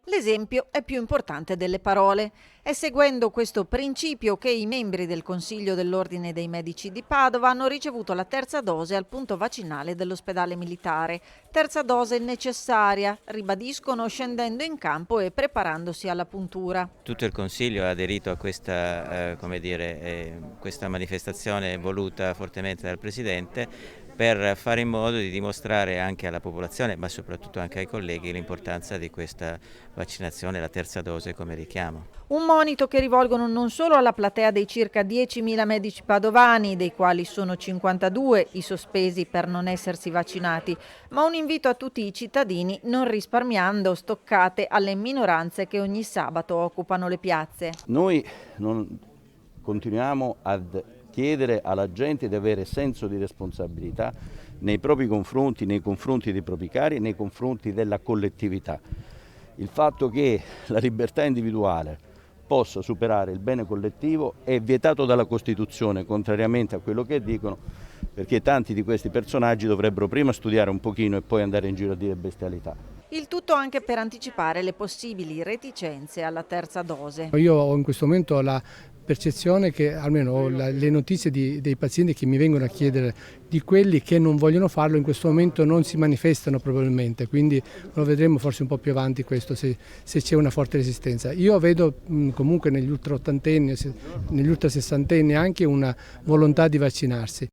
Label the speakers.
Speaker 1: L'esempio è più importante delle parole. È seguendo questo principio che i membri del Consiglio dell'Ordine dei Medici di Padova hanno ricevuto la terza dose al punto vaccinale dell'ospedale militare. Terza dose necessaria, ribadiscono scendendo in campo e preparandosi alla puntura.
Speaker 2: Tutto il Consiglio ha aderito a questa, questa manifestazione voluta fortemente dal Presidente per fare in modo di dimostrare anche alla popolazione, ma soprattutto anche ai colleghi, l'importanza di questa vaccinazione, la terza dose come richiamo.
Speaker 1: Un monito che rivolgono non solo alla platea dei circa 10.000 medici padovani, dei quali sono 52 i sospesi per non essersi vaccinati, ma un invito a tutti i cittadini, non risparmiando stoccate alle minoranze che ogni sabato occupano le piazze.
Speaker 3: Noi continuiamo a chiedere alla gente di avere senso di responsabilità nei propri confronti, nei confronti dei propri cari e nei confronti della collettività. Il fatto che la libertà individuale possa superare il bene collettivo è vietato dalla Costituzione, contrariamente a quello che dicono, perché tanti di questi personaggi dovrebbero prima studiare un pochino e poi andare in giro a dire bestialità.
Speaker 1: Il tutto anche per anticipare le possibili reticenze alla terza dose.
Speaker 4: Io ho in questo momento la percezione che, almeno ho le notizie dei pazienti che mi vengono a chiedere, di quelli che non vogliono farlo in questo momento non si manifestano probabilmente, quindi lo vedremo forse un po' più avanti questo, se c'è una forte resistenza. Io vedo comunque negli ultra ottantenni, negli ultra sessantenni anche una volontà di vaccinarsi.